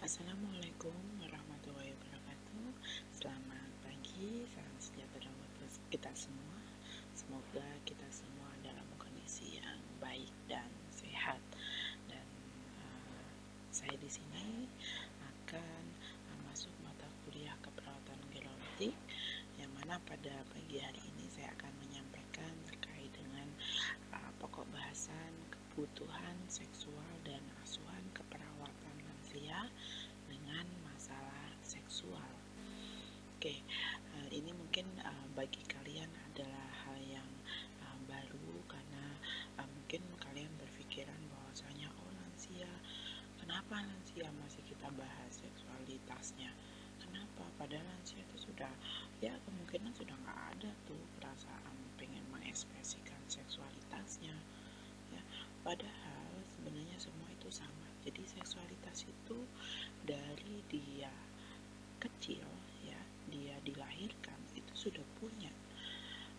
Assalamualaikum warahmatullahi wabarakatuh. Selamat pagi, salam sejahtera buat kita semua. Semoga kita semua dalam kondisi yang baik dan sehat. Dan saya di sini akan masuk mata kuliah keperawatan genetik, yang mana pada pagi hari ini saya akan menyampaikan terkait dengan pokok bahasan kebutuhan seksual dan asuhan keperawatan lansia dengan masalah seksual. Oke, hal ini mungkin bagi kalian adalah hal yang baru, karena mungkin kalian berpikiran bahwasanya lansia, kenapa lansia masih kita bahas seksualitasnya? Kenapa? Padahal lansia itu sudah, ya kemungkinan sudah nggak ada tuh perasaan pengen mengekspresikan seksualitasnya. Ya, padahal sebenarnya semua itu sama. Jadi seksualitas itu dari dia kecil, ya, dia dilahirkan itu sudah punya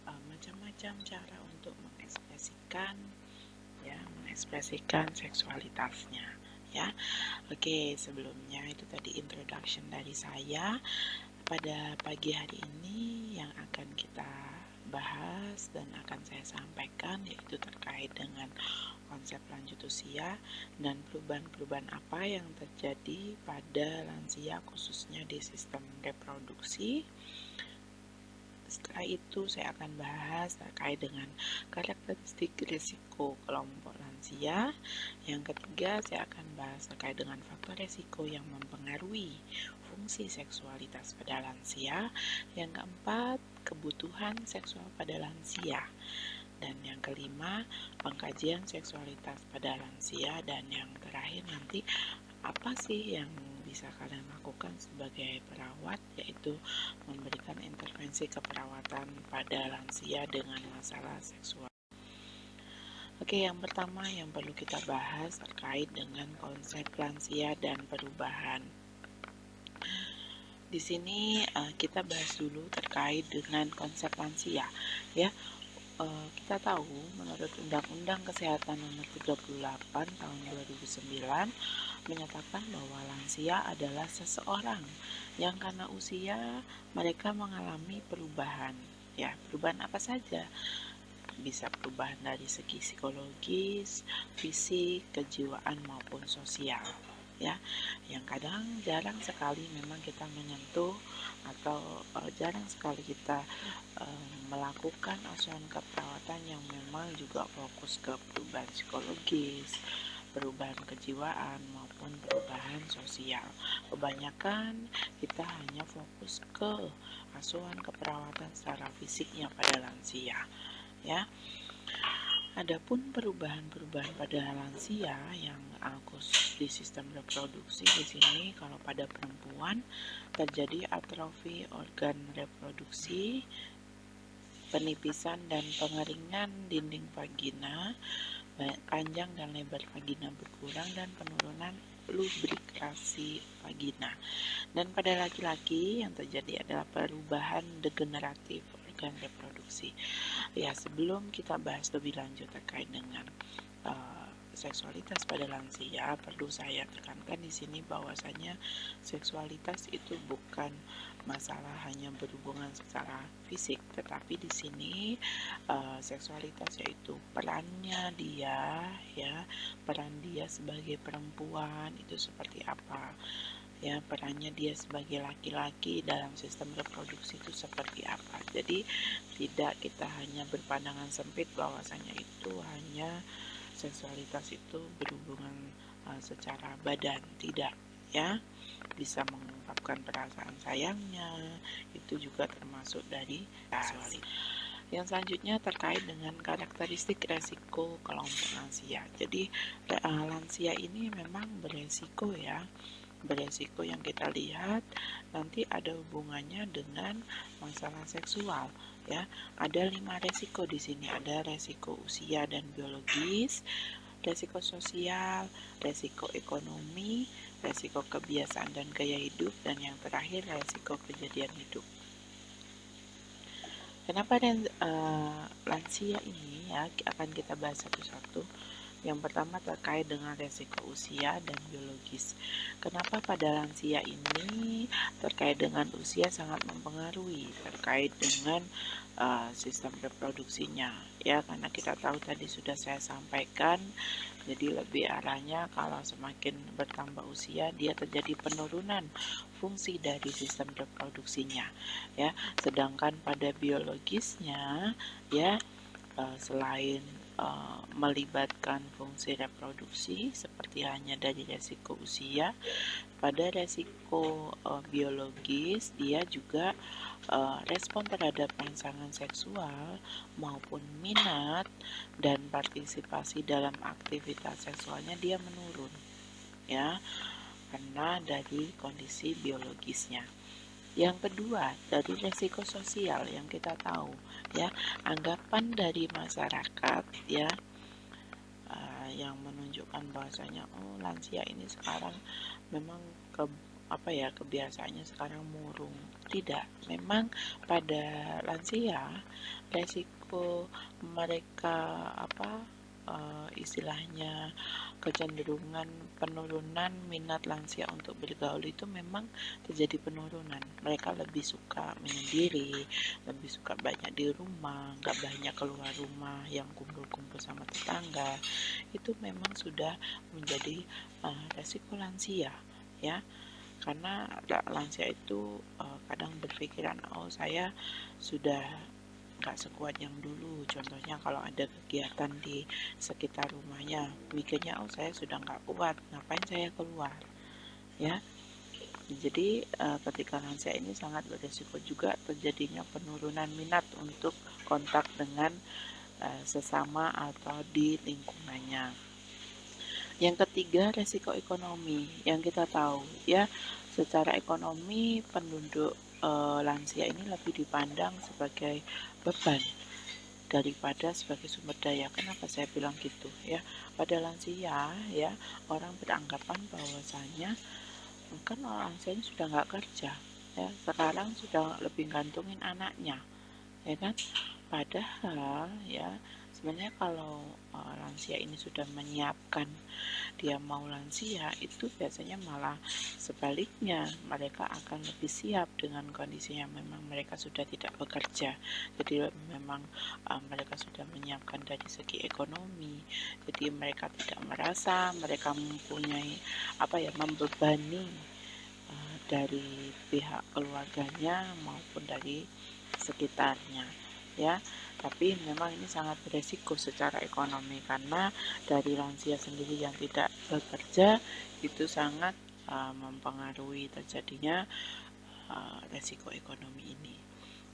macam-macam cara untuk mengekspresikan seksualitasnya, ya. Oke, sebelumnya itu tadi introduction dari saya. Pada pagi hari ini yang akan kita bahas dan akan saya sampaikan yaitu terkait dengan konsep lanjut usia dan perubahan-perubahan apa yang terjadi pada lansia khususnya di sistem reproduksi. Setelah itu saya akan bahas terkait dengan karakteristik risiko kelompok lansia. Yang ketiga saya akan bahas terkait dengan faktor risiko yang mempengaruhi fungsi seksualitas pada lansia. Yang keempat, kebutuhan seksual pada lansia. Dan yang kelima, pengkajian seksualitas pada lansia. Dan yang terakhir nanti, apa sih yang bisa kalian lakukan sebagai perawat, yaitu memberikan intervensi keperawatan pada lansia dengan masalah seksual. Oke, yang pertama yang perlu kita bahas terkait dengan konsep lansia dan perubahan. Di sini kita bahas dulu terkait dengan konsep lansia, ya. Kita tahu menurut Undang-Undang Kesehatan Nomor 38 Tahun 2009 menyatakan bahwa lansia adalah seseorang yang karena usia mereka mengalami perubahan. Ya, perubahan apa saja? Bisa perubahan dari segi psikologis, fisik, kejiwaan maupun sosial. Ya, yang kadang jarang sekali memang kita menyentuh atau jarang sekali kita melakukan asuhan keperawatan yang memang juga fokus ke perubahan psikologis, perubahan kejiwaan maupun perubahan sosial. Kebanyakan kita hanya fokus ke asuhan keperawatan secara fisiknya pada lansia, ya. Adapun perubahan-perubahan pada lansia yang khusus di sistem reproduksi, di sini kalau pada perempuan terjadi atrofi organ reproduksi, penipisan dan pengeringan dinding vagina, panjang dan lebar vagina berkurang, dan penurunan lubrikasi vagina. Dan pada laki-laki yang terjadi adalah perubahan degeneratif organ reproduksi. Ya, sebelum kita bahas lebih lanjut terkait dengan seksualitas pada lansia, perlu saya tekankan di sini bahwasanya seksualitas itu bukan masalah hanya berhubungan secara fisik, tetapi di sini seksualitas yaitu perannya dia, ya, peran dia sebagai perempuan itu seperti apa, ya, perannya dia sebagai laki-laki dalam sistem reproduksi itu seperti apa. Jadi tidak kita hanya berpandangan sempit bahwasanya itu hanya seksualitas itu berhubungan secara badan, tidak, ya. Bisa mengungkapkan perasaan sayangnya, itu juga termasuk dari seksualitas. Yang selanjutnya terkait dengan karakteristik resiko kelompok lansia. Jadi lansia ini memang beresiko, ya. Beresiko yang kita lihat nanti ada hubungannya dengan masalah seksual, ya. Ada 5 resiko di sini. Ada resiko usia dan biologis, resiko sosial, resiko ekonomi, resiko kebiasaan dan gaya hidup, dan yang terakhir resiko kejadian hidup. Kenapa lansia ini, ya, akan kita bahas satu-satu. Yang pertama terkait dengan resiko usia dan biologis. Kenapa pada lansia ini terkait dengan usia sangat mempengaruhi terkait dengan sistem reproduksinya, ya, karena kita tahu tadi sudah saya sampaikan, jadi lebih arahnya kalau semakin bertambah usia dia terjadi penurunan fungsi dari sistem reproduksinya, ya. Sedangkan pada biologisnya, ya, selain melibatkan fungsi reproduksi seperti hanya dari resiko usia, pada resiko biologis dia juga respon terhadap rangsangan seksual maupun minat dan partisipasi dalam aktivitas seksualnya dia menurun, ya, karena dari kondisi biologisnya. Yang kedua, dari resiko sosial yang kita tahu, ya, anggapan dari masyarakat, ya, yang menunjukkan bahwasanya lansia ini sekarang memang kebiasaannya sekarang murung. Tidak, memang pada lansia resiko mereka istilahnya kecenderungan penurunan minat lansia untuk bergaul itu memang terjadi penurunan. Mereka lebih suka menyendiri, lebih suka banyak di rumah, nggak banyak keluar rumah, yang kumpul-kumpul sama tetangga. Itu memang sudah menjadi resiko lansia, ya, karena lansia itu kadang berpikiran saya sudah nggak sekuat yang dulu. Contohnya kalau ada kegiatan di sekitar rumahnya, mikirnya saya sudah nggak kuat, ngapain saya keluar, ya. Jadi ketika lansia ini sangat berisiko juga terjadinya penurunan minat untuk kontak dengan sesama atau di lingkungannya. Yang ketiga, resiko ekonomi yang kita tahu, ya, secara ekonomi penduduk lansia ini lebih dipandang sebagai beban daripada sebagai sumber daya. Kenapa saya bilang gitu, ya? Pada lansia, ya, orang beranggapan bahwasanya kan orang lansia ini sudah nggak kerja, ya, sekarang sudah lebih gantungin anaknya, ya kan? Padahal, ya, sebenarnya kalau lansia ini sudah menyiapkan dia mau lansia, itu biasanya malah sebaliknya, mereka akan lebih siap dengan kondisinya. Memang mereka sudah tidak bekerja, jadi memang mereka sudah menyiapkan dari segi ekonomi, jadi mereka tidak merasa mereka mempunyai membebani dari pihak keluarganya maupun dari sekitarnya, ya. Tapi memang ini sangat beresiko secara ekonomi karena dari lansia sendiri yang tidak bekerja itu sangat mempengaruhi terjadinya resiko ekonomi ini.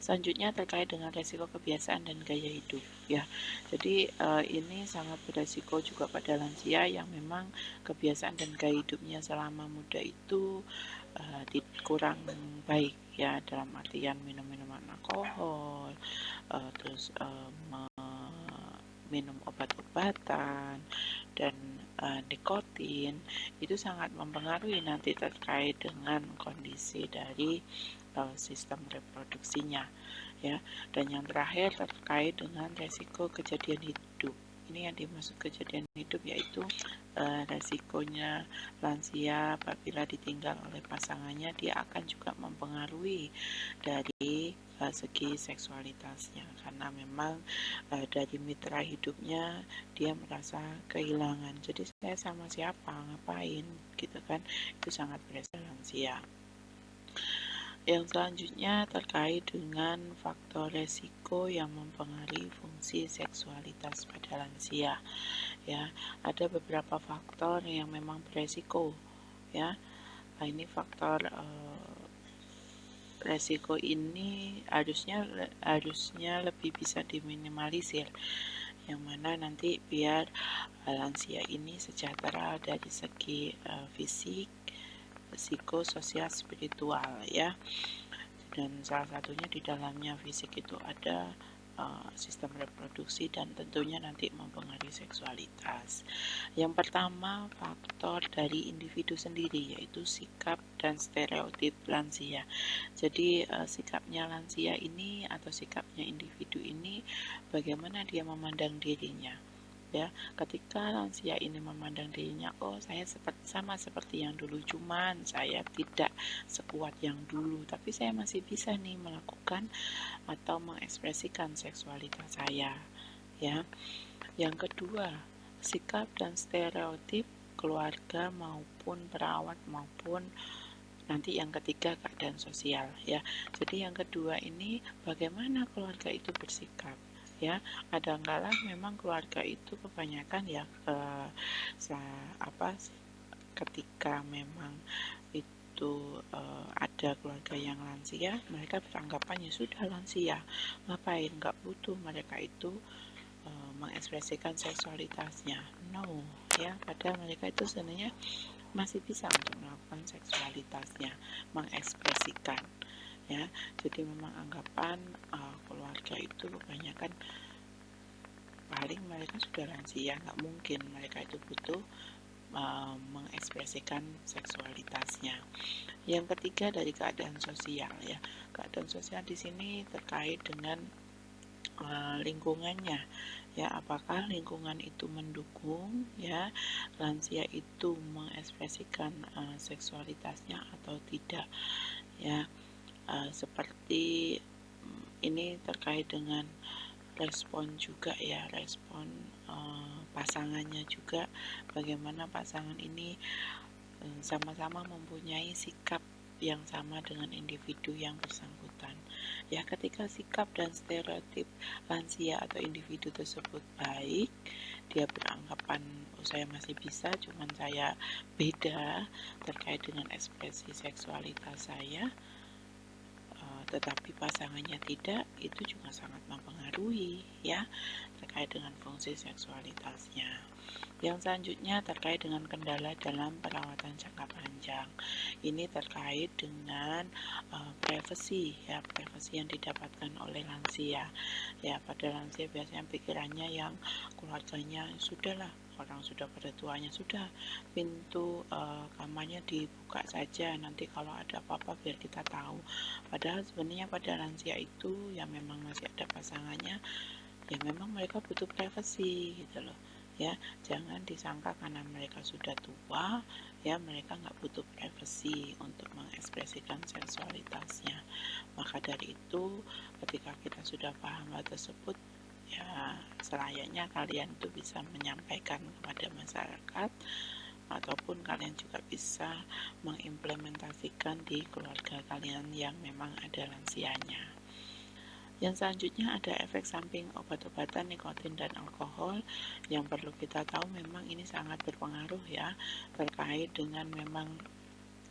Selanjutnya terkait dengan resiko kebiasaan dan gaya hidup, ya. Jadi ini sangat beresiko juga pada lansia yang memang kebiasaan dan gaya hidupnya selama muda itu kurang baik, ya, dalam artian minum minuman alkohol, terus minum obat-obatan dan nikotin, itu sangat mempengaruhi nanti terkait dengan kondisi dari sistem reproduksinya, ya. Dan yang terakhir terkait dengan resiko kejadian hidup. Ini yang dimaksud kejadian hidup yaitu resikonya lansia apabila ditinggal oleh pasangannya, dia akan juga mempengaruhi dari segi seksualitasnya, karena memang dari mitra hidupnya dia merasa kehilangan, jadi saya sama siapa, ngapain, gitu kan. Itu sangat beresiko lansia. Yang selanjutnya terkait dengan faktor resiko yang mempengaruhi fungsi seksualitas pada lansia, ya. Ada beberapa faktor yang memang beresiko, ya. Nah, ini faktor resiko ini harusnya lebih bisa diminimalisir, yang mana nanti biar lansia ini sejahtera dari segi fisik, psikososial, spiritual, ya. Dan salah satunya di dalamnya fisik itu ada sistem reproduksi dan tentunya nanti mempengaruhi seksualitas. Yang pertama, faktor dari individu sendiri, yaitu sikap dan stereotip lansia. Jadi sikapnya lansia ini atau sikapnya individu ini, bagaimana dia memandang dirinya, Ya, ketika lansia ini memandang dirinya, oh saya sama seperti yang dulu, cuman saya tidak sekuat yang dulu, tapi saya masih bisa nih melakukan atau mengekspresikan seksualitas saya. Ya, yang kedua, sikap dan stereotip keluarga maupun perawat maupun nanti yang ketiga keadaan sosial ya. Jadi yang kedua ini bagaimana keluarga itu bersikap ya. Kadang-kala memang keluarga itu kebanyakan ya ketika memang itu ada keluarga yang lansia, mereka beranggapan ya sudah lansia, ngapain, nggak butuh mereka itu mengekspresikan seksualitasnya. No ya, padahal mereka itu sebenarnya masih bisa untuk melakukan seksualitasnya, mengekspresikan ya. Jadi memang anggapan keluarga itu kebanyakan paling mereka sudah lansia, nggak mungkin mereka itu butuh mengekspresikan seksualitasnya. Yang ketiga dari keadaan sosial ya. Keadaan sosial di sini terkait dengan lingkungannya ya, apakah lingkungan itu mendukung ya lansia itu mengekspresikan seksualitasnya atau tidak ya. Seperti ini terkait dengan respon juga ya, respon pasangannya juga, bagaimana pasangan ini sama-sama mempunyai sikap yang sama dengan individu yang bersangkutan ya. Ketika sikap dan stereotip lansia atau individu tersebut baik, dia beranggapan oh saya masih bisa, cuman saya beda terkait dengan ekspresi seksualitas saya, tetapi pasangannya tidak, itu juga sangat mempengaruhi ya terkait dengan fungsi seksualitasnya. Yang selanjutnya terkait dengan kendala dalam perawatan jangka panjang. Ini terkait dengan privasi ya, privasi yang didapatkan oleh lansia. Ya, pada lansia biasanya pikirannya yang keluarganya sudahlah, orang sudah pada tuanya, sudah pintu kamarnya dibuka saja, nanti kalau ada apa-apa biar kita tahu. Padahal sebenarnya pada lansia itu yang memang masih ada pasangannya, ya memang mereka butuh privasi gitu loh ya. Jangan disangka karena mereka sudah tua ya mereka nggak butuh privasi untuk mengekspresikan seksualitasnya. Maka dari itu ketika kita sudah paham hal tersebut ya, selayaknya kalian itu bisa menyampaikan kepada masyarakat ataupun kalian juga bisa mengimplementasikan di keluarga kalian yang memang ada lansianya. Yang selanjutnya ada efek samping obat-obatan nikotin dan alkohol. Yang perlu kita tahu memang ini sangat berpengaruh ya terkait dengan memang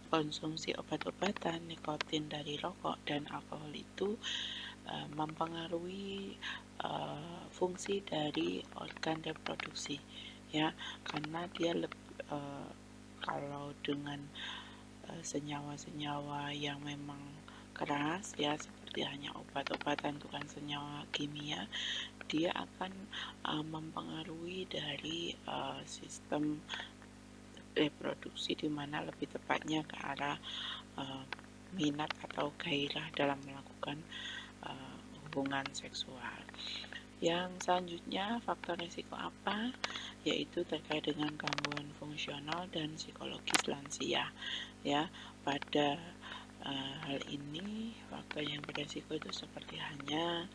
konsumsi obat-obatan, nikotin dari rokok dan alkohol itu mempengaruhi fungsi dari organ reproduksi ya, karena dia kalau dengan senyawa-senyawa yang memang keras ya, seperti hanya obat-obatan bukan senyawa kimia, dia akan mempengaruhi dari sistem reproduksi, dimana lebih tepatnya ke arah minat atau gairah dalam melakukan hubungan seksual. Yang selanjutnya faktor risiko apa? Yaitu terkait dengan gangguan fungsional dan psikologis lansia ya. Pada hal ini faktor yang beresiko itu seperti hanya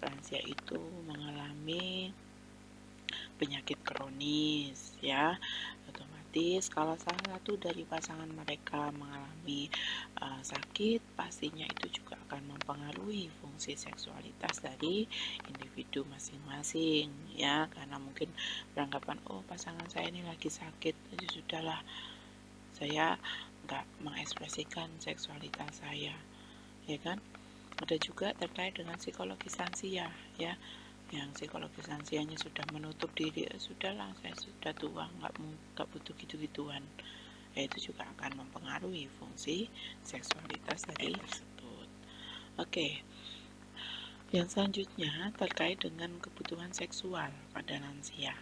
lansia itu mengalami penyakit kronis ya, otomatis kalau salah satu dari pasangan mereka mengalami sakit, pastinya itu juga akan mempengaruhi fungsi seksualitas dari individu masing-masing ya, karena mungkin beranggapan oh pasangan saya ini lagi sakit, jadi sudahlah saya nggak mengekspresikan seksualitas saya ya kan. Ada juga terkait dengan psikologis lansia ya, yang psikologis lansianya sudah menutup diri, sudahlah saya sudah tua, nggak butuh gitu-gituan ya, itu juga akan mempengaruhi fungsi seksualitas tadi tersebut. Oke, yang selanjutnya terkait dengan kebutuhan seksual pada lansia.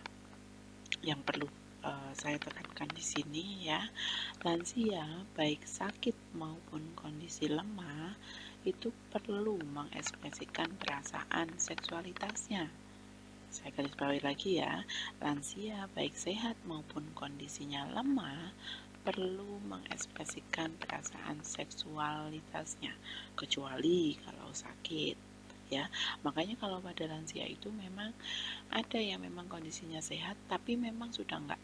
Yang perlu saya tekankan di sini ya, lansia baik sakit maupun kondisi lemah itu perlu mengekspresikan perasaan seksualitasnya Saya garis bawahi lagi ya, lansia baik sehat maupun kondisinya lemah perlu mengekspresikan perasaan seksualitasnya, kecuali kalau sakit. Ya, makanya kalau pada lansia itu memang ada yang memang kondisinya sehat, tapi memang sudah nggak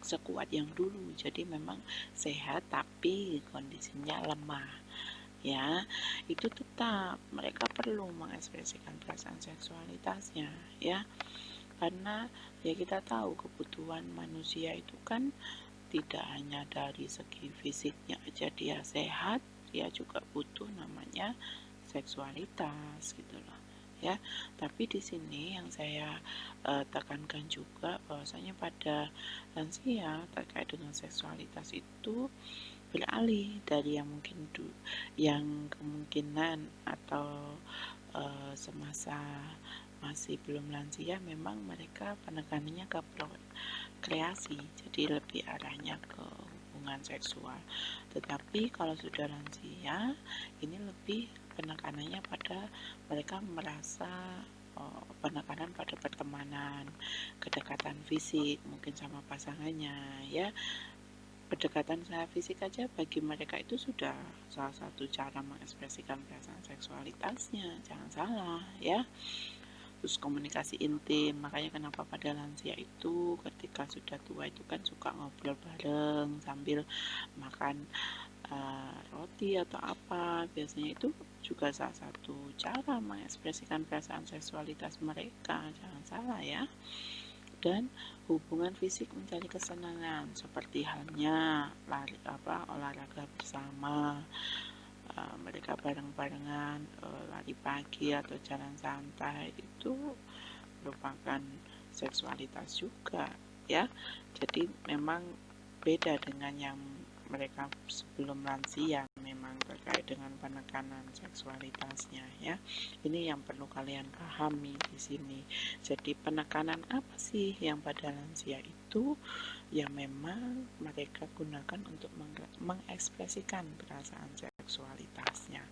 sekuat yang dulu. Jadi memang sehat tapi kondisinya lemah. Ya, itu tetap mereka perlu mengekspresikan perasaan seksualitasnya, ya. Karena ya kita tahu kebutuhan manusia itu kan tidak hanya dari segi fisiknya aja dia sehat, dia juga butuh namanya seksualitas gitu loh. Ya, tapi di sini yang saya tekankan juga bahwasanya pada lansia terkait dengan seksualitas itu beralih dari yang mungkin yang kemungkinan atau semasa masih belum lansia memang mereka penekanannya ke kreasi, jadi lebih arahnya ke hubungan seksual. Tetapi kalau sudah lansia ini lebih penekanannya pada mereka merasa penekanan pada pertemanan, kedekatan fisik mungkin sama pasangannya, ya. Pendekatan secara fisik aja bagi mereka itu sudah salah satu cara mengekspresikan perasaan seksualitasnya, jangan salah ya. Terus komunikasi intim, makanya kenapa pada lansia itu ketika sudah tua itu kan suka ngobrol bareng sambil makan roti atau apa, biasanya itu juga salah satu cara mengekspresikan perasaan seksualitas mereka, jangan salah ya. Dan hubungan fisik mencari kesenangan seperti halnya olahraga bersama, mereka bareng-barengan lari pagi atau jalan santai itu merupakan seksualitas juga ya. Jadi memang beda dengan yang mereka sebelum lansia, memang terkait dengan penekanan seksualitasnya ya. Ini yang perlu kalian pahami di sini. Jadi penekanan apa sih yang pada lansia itu yang memang mereka gunakan untuk mengekspresikan perasaan seksualitasnya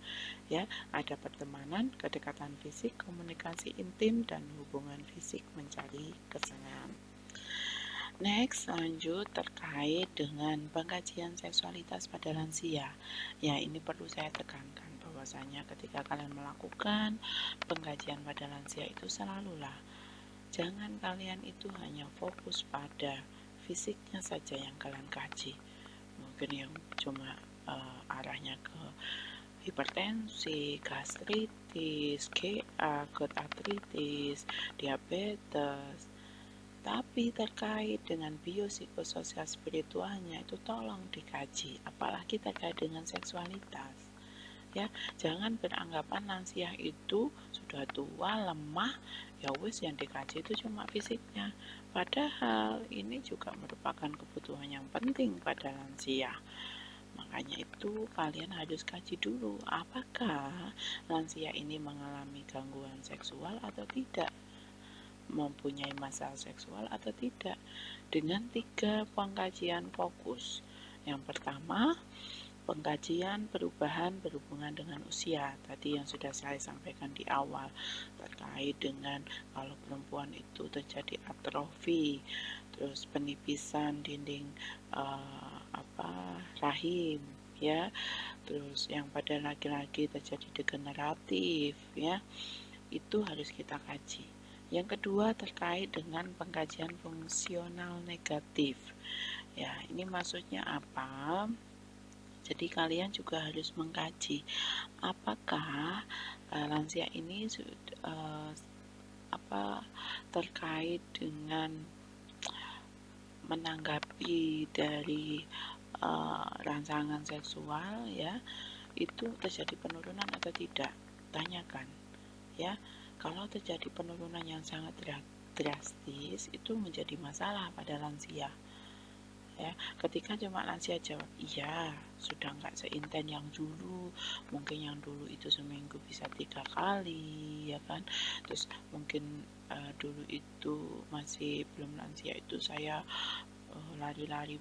ya. Ada pertemanan, kedekatan fisik, komunikasi intim, dan hubungan fisik mencari kesenangan. Next, lanjut terkait dengan pengkajian seksualitas pada lansia. Ya, ini perlu saya tekankan bahwasanya ketika kalian melakukan pengkajian pada lansia itu selalulah jangan kalian itu hanya fokus pada fisiknya saja yang kalian kaji. Mungkin yang cuma arahnya ke hipertensi, gastritis, GA, gout artritis, diabetes. Tapi terkait dengan biopsikososial spiritualnya itu tolong dikaji, apalagi terkait dengan seksualitas. Ya, jangan beranggapan lansia itu sudah tua, lemah, ya wis yang dikaji itu cuma fisiknya. Padahal ini juga merupakan kebutuhan yang penting pada lansia. Makanya itu kalian harus kaji dulu apakah lansia ini mengalami gangguan seksual atau tidak, mempunyai masalah seksual atau tidak, dengan 3 pengkajian fokus. Yang pertama, pengkajian perubahan berhubungan dengan usia, tadi yang sudah saya sampaikan di awal terkait dengan kalau perempuan itu terjadi atrofi, terus penipisan dinding rahim ya, terus yang pada laki-laki terjadi degeneratif ya, itu harus kita kaji. Yang kedua terkait dengan pengkajian fungsional negatif. Ya, ini maksudnya apa? Jadi kalian juga harus mengkaji apakah lansia ini terkait dengan menanggapi dari rangsangan seksual ya, itu terjadi penurunan atau tidak. Tanyakan ya. Kalau terjadi penurunan yang sangat drastis itu menjadi masalah pada lansia ya. Ketika cuma lansia jawab iya, sudah nggak seinten yang dulu, mungkin yang dulu itu seminggu bisa 3 kali ya kan. Terus mungkin dulu itu masih belum lansia itu saya lari-lari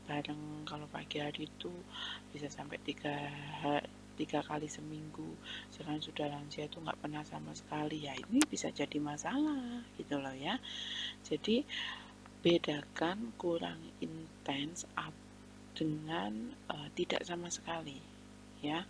bareng, kalau pagi hari itu bisa sampai 3 kali seminggu, sedangkan sudah lansia itu nggak pernah sama sekali, ya ini bisa jadi masalah gitu loh ya. Jadi bedakan kurang intens dengan tidak sama sekali ya.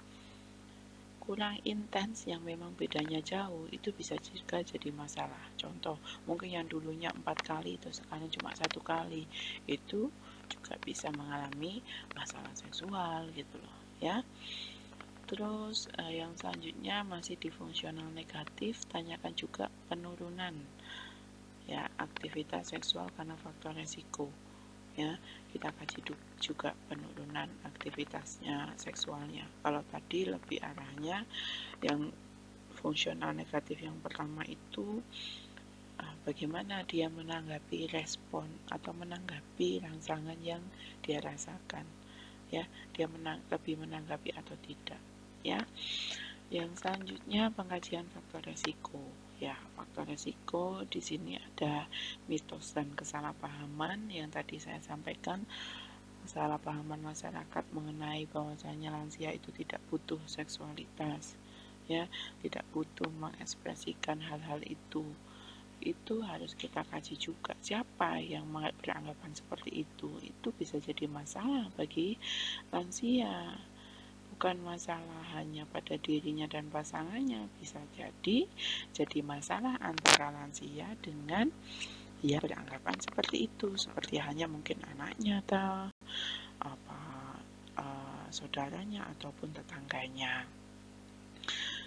Kurang intens yang memang bedanya jauh itu bisa juga jadi masalah. Contoh, mungkin yang dulunya 4 kali itu sekarang cuma 1 kali, itu juga bisa mengalami masalah seksual gitu loh ya. Terus yang selanjutnya masih di fungsional negatif, tanyakan juga penurunan ya aktivitas seksual karena faktor resiko ya. Kita kaji juga penurunan aktivitasnya seksualnya. Kalau tadi lebih arahnya yang fungsional negatif yang pertama itu bagaimana dia menanggapi respon atau menanggapi rangsangan yang dia rasakan ya, dia lebih menanggapi atau tidak ya. Yang selanjutnya pengkajian faktor resiko ya. Faktor resiko di sini ada mitos dan kesalahpahaman yang tadi saya sampaikan. Kesalahpahaman masyarakat mengenai bahwasanya lansia itu tidak butuh seksualitas ya, tidak butuh mengekspresikan hal-hal itu harus kita kaji juga. Siapa yang beranggapan seperti itu bisa jadi masalah bagi lansia. Bukan masalah hanya pada dirinya dan pasangannya, bisa jadi masalah antara lansia dengan yang beranggapan seperti itu, seperti hanya mungkin anaknya atau saudaranya ataupun tetangganya.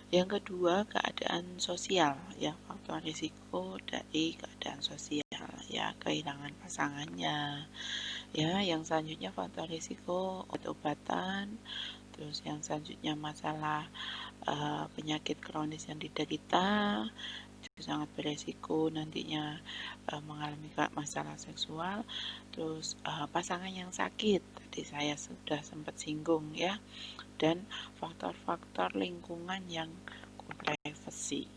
Yang kedua, keadaan sosial ya, faktor risiko dari keadaan sosial ya, kehilangan pasangannya ya. Yang selanjutnya faktor risiko obat-obatan. Terus yang selanjutnya masalah penyakit kronis yang diderita, itu sangat beresiko nantinya mengalami masalah seksual. Terus pasangan yang sakit, tadi saya sudah sempat singgung ya. Dan faktor-faktor lingkungan yang privasi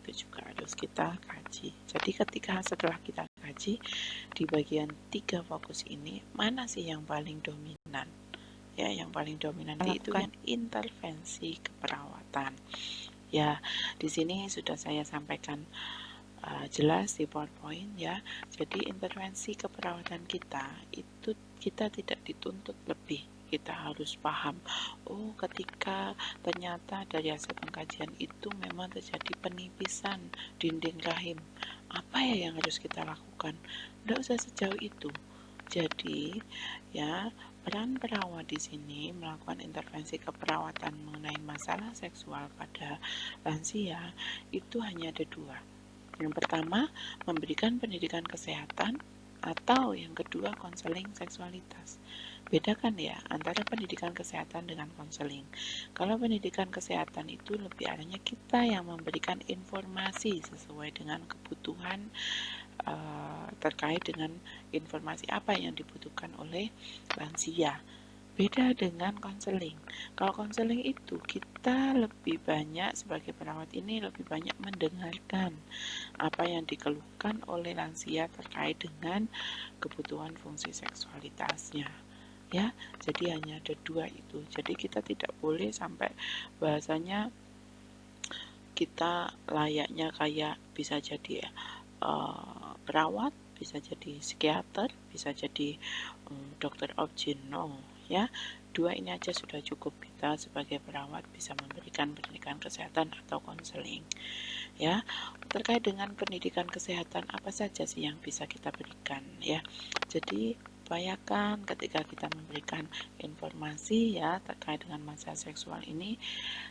itu juga harus kita kaji. Jadi setelah kita kaji di bagian 3 fokus ini, mana sih yang paling dominan? Ya, yang paling dominan itu kan intervensi keperawatan. Ya, di sini sudah saya sampaikan jelas di PowerPoint ya. Jadi intervensi keperawatan kita itu kita tidak dituntut lebih. Kita harus paham, oh ketika ternyata dari hasil pengkajian itu memang terjadi penipisan dinding rahim, apa ya yang harus kita lakukan? Tidak usah sejauh itu. Jadi ya, peran perawat di sini melakukan intervensi keperawatan mengenai masalah seksual pada lansia itu hanya ada 2. Yang pertama, memberikan pendidikan kesehatan, atau yang kedua, konseling seksualitas. Bedakan ya antara pendidikan kesehatan dengan konseling. Kalau pendidikan kesehatan itu lebih arahnya kita yang memberikan informasi sesuai dengan kebutuhan terkait dengan informasi apa yang dibutuhkan oleh lansia. Beda dengan konseling. Kalau konseling itu kita lebih banyak sebagai perawat ini lebih banyak mendengarkan apa yang dikeluhkan oleh lansia terkait dengan kebutuhan fungsi seksualitasnya. Ya, jadi hanya ada 2 itu. Jadi kita tidak boleh sampai bahasanya kita layaknya kayak bisa jadi perawat, bisa jadi psikiater, bisa jadi dokter objin, no ya. 2 ini aja sudah cukup kita sebagai perawat bisa memberikan pendidikan kesehatan atau konseling ya. Terkait dengan pendidikan kesehatan apa saja sih yang bisa kita berikan ya. Jadi upayakan ketika kita memberikan informasi ya terkait dengan masalah seksual ini,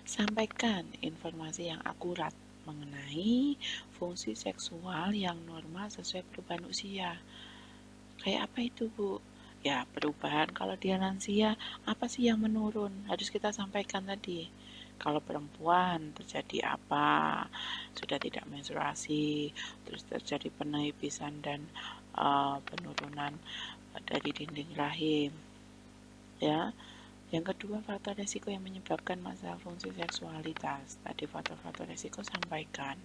sampaikan informasi yang akurat mengenai fungsi seksual yang normal sesuai perubahan usia. Kayak apa itu, Bu? Ya, perubahan kalau dia lansia, apa sih yang menurun? Harus kita sampaikan tadi. Kalau perempuan terjadi apa? Sudah tidak menstruasi, terus terjadi penipisan dan penurunan dari dinding rahim. Ya. Yang kedua, faktor resiko yang menyebabkan masalah fungsi seksualitas. Tadi faktor-faktor resiko sampaikan.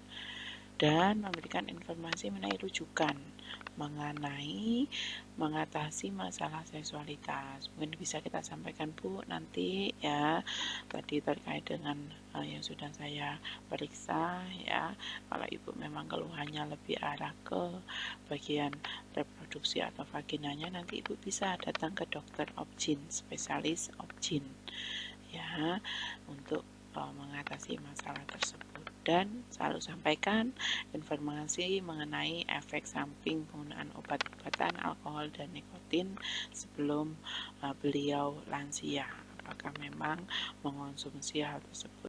dan memberikan informasi mengenai rujukan mengenai mengatasi masalah seksualitas. Mungkin bisa kita sampaikan Bu nanti ya, tadi terkait dengan yang sudah saya periksa ya. Kalau Ibu memang keluhannya lebih arah ke bagian reproduksi atau vaginanya, nanti Ibu bisa datang ke dokter obgyn, spesialis obgyn ya, untuk mengatasi masalah tersebut. Dan selalu sampaikan informasi mengenai efek samping penggunaan obat-obatan alkohol dan nikotin sebelum beliau lansia, apakah memang mengonsumsi hal tersebut